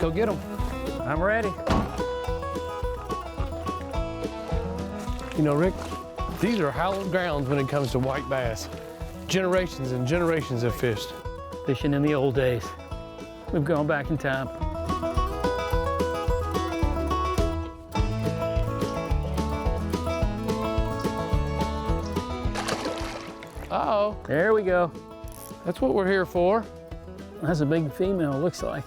go get them. I'm ready. You know, Rick, these are hallowed grounds when it comes to white bass. Generations and generations have fished. Fishing in the old days. We've gone back in time. Uh-oh. There we go. That's what we're here for. That's a big female, looks like.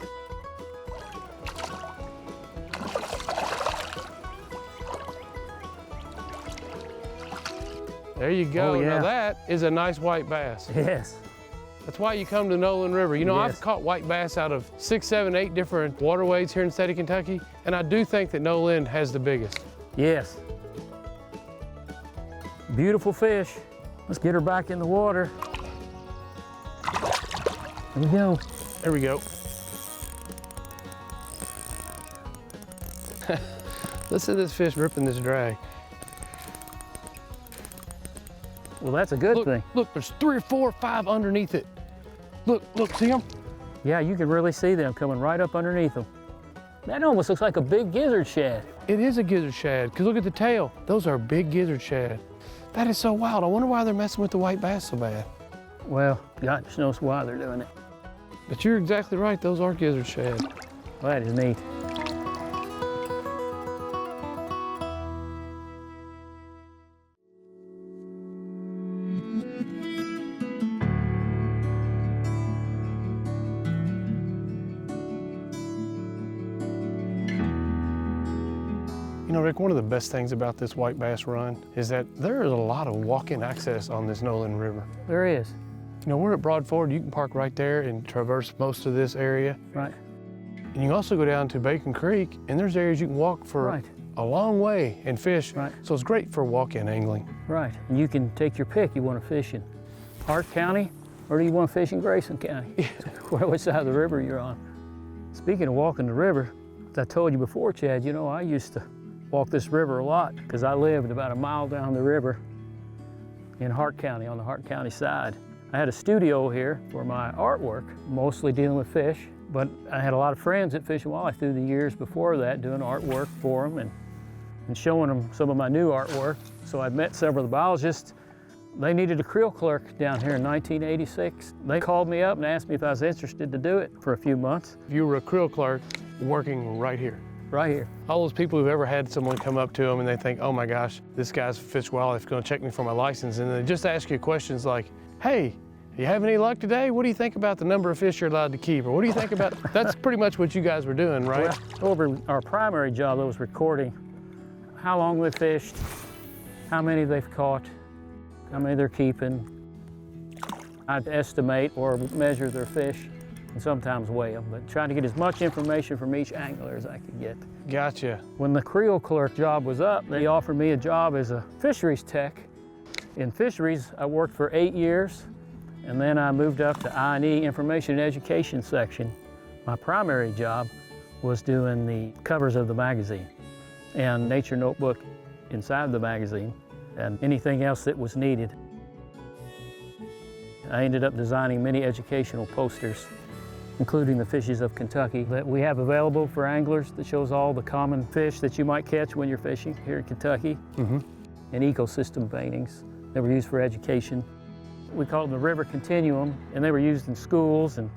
There you go. Oh, yeah. Now that is a nice white bass. Yes. That's why you come to Nolin River. You know, Yes. I've caught white bass out of 6, 7, 8 different waterways here in the state of Kentucky, and I do think that Nolin has the biggest. Yes. Beautiful fish. Let's get her back in the water. There we go. There we go. Listen to this fish ripping this drag. Well, that's a good thing. Look, there's 3 or 4 or 5 underneath it. Look, see them? Yeah, you can really see them coming right up underneath them. That almost looks like a big gizzard shad. It is a gizzard shad, because look at the tail. Those are big gizzard shad. That is so wild. I wonder why they're messing with the white bass so bad. Well, God just knows why they're doing it. But you're exactly right, those are gizzard shad. Well, that is neat. You know, Rick, one of the best things about this white bass run is that there is a lot of walk-in access on this Nolin River. There is. You know, we're at Broad Ford. You can park right there and traverse most of this area. Right. And you can also go down to Bacon Creek, and there's areas you can walk for a long way and fish. Right. So it's great for walk-in angling. Right. And you can take your pick. You want to fish in Hart County, or do you want to fish in Grayson County? Which side of the river you're on. Speaking of walking the river, as I told you before, Chad, you know, I used to walk this river a lot because I lived about a mile down the river in Hart County, on the Hart County side. I had a studio here for my artwork, mostly dealing with fish, but I had a lot of friends at Fish and Wildlife through the years before that, doing artwork for them and showing them some of my new artwork. So I met several of the biologists. They needed a creel clerk down here in 1986. They called me up and asked me if I was interested to do it for a few months. You were a creel clerk working right here. Right here. All those people who've ever had someone come up to them and they think, oh my gosh, this guy's Fish and Wildlife going to check me for my license, and they just ask you questions like, hey, you have any luck today? What do you think about the number of fish you're allowed to keep? Or what do you think about, that's pretty much what you guys were doing, right? Well, over our primary job, that was recording how long they fished, how many they've caught, how many they're keeping. I'd estimate or measure their fish, and sometimes weigh them, but trying to get as much information from each angler as I could get. Gotcha. When the creel clerk job was up, they offered me a job as a fisheries tech. In fisheries, I worked for 8 years, and then I moved up to I&E, Information and Education section. My primary job was doing the covers of the magazine and Nature Notebook inside the magazine and anything else that was needed. I ended up designing many educational posters, including the fishes of Kentucky that we have available for anglers that shows all the common fish that you might catch when you're fishing here in Kentucky, and ecosystem paintings that were used for education. We called them the River Continuum, and they were used in schools, and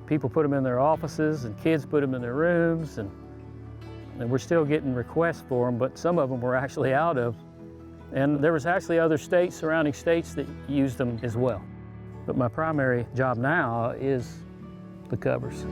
people put them in their offices, and kids put them in their rooms, and we're still getting requests for them, but some of them we're actually out of. And there was actually other states, surrounding states, that used them as well. But my primary job now is the covers.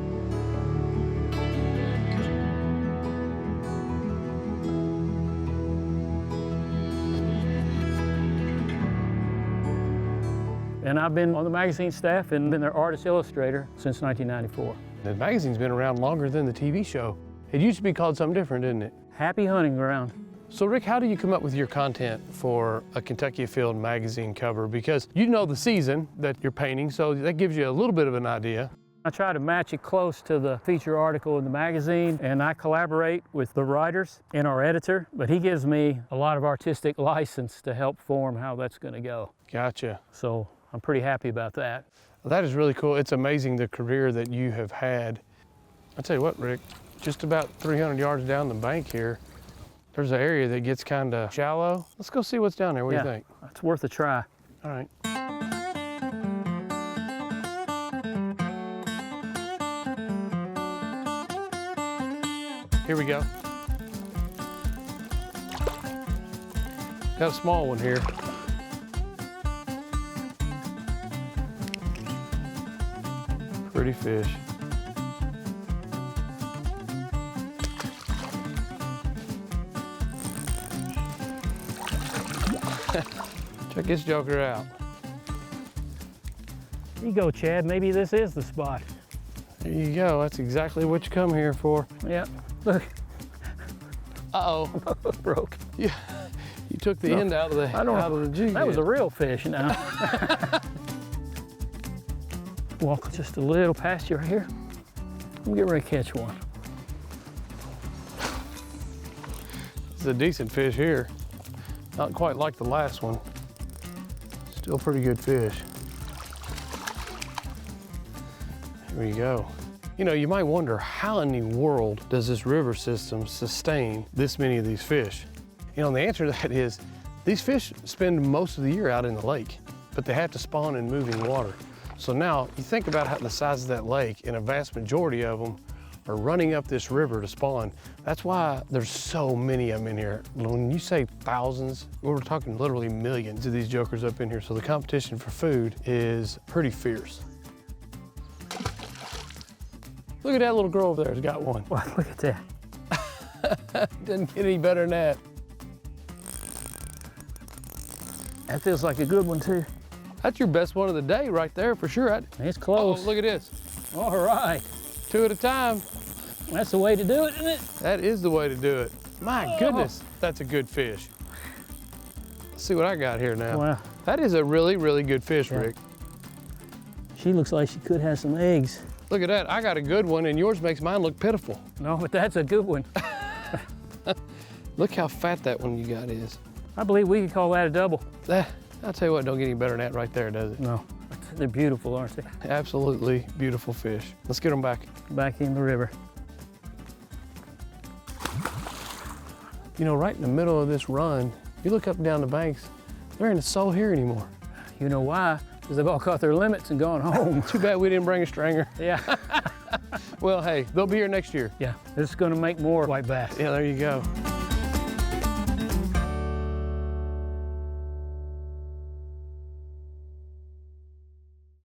And I've been on the magazine staff and been their artist illustrator since 1994. The magazine's been around longer than the TV show. It used to be called something different, didn't it? Happy Hunting Ground. So Rick, how do you come up with your content for a Kentucky Afield magazine cover? Because you know the season that you're painting, so that gives you a little bit of an idea. I try to match it close to the feature article in the magazine, and I collaborate with the writers and our editor, but he gives me a lot of artistic license to help form how that's going to go. Gotcha. So I'm pretty happy about that. Well, that is really cool. It's amazing the career that you have had. I'll tell you what, Rick, just about 300 yards down the bank here, there's an area that gets kind of shallow. Let's go see what's down there. What do you think? It's worth a try. All right. Here we go. Got a small one here. Pretty fish. Check this joker out. There you go, Chad. Maybe this is the spot. There you go. That's exactly what you come here for. Yeah. Look. Uh-oh. Broke. Yeah. You took the end out of the jig. That was a real fish now. Walk just a little past you right here. I'm getting ready to catch one. It's a decent fish here. Not quite like the last one. Still pretty good fish. Here we go. You know, you might wonder, how in the world does this river system sustain this many of these fish? You know, and the answer to that is, these fish spend most of the year out in the lake, but they have to spawn in moving water. So now, you think about how the size of that lake, and a vast majority of them are running up this river to spawn. That's why there's so many of them in here. When you say thousands, we're talking literally millions of these jokers up in here. So the competition for food is pretty fierce. Look at that little girl over there has got one. Wow, look at that. Doesn't get any better than that. That feels like a good one too. That's your best one of the day right there for sure. It's close. Oh, look at this. All right. 2 at a time. That's the way to do it, isn't it? That is the way to do it. My goodness, that's a good fish. Let's see what I got here now. Wow. That is a really, really good fish, Rick. She looks like she could have some eggs. Look at that. I got a good one, and yours makes mine look pitiful. No, but that's a good one. Look how fat that one you got is. I believe we could call that a double. I'll tell you what, don't get any better than that right there, does it? No, they're beautiful, aren't they? Absolutely beautiful fish. Let's get them back. Back in the river. You know, right in the middle of this run, you look up and down the banks, there ain't a soul here anymore. You know why? Because they've all caught their limits and gone home. Too bad we didn't bring a stringer. Yeah. Well, hey, they'll be here next year. Yeah, this is going to make more white bass. Yeah, there you go.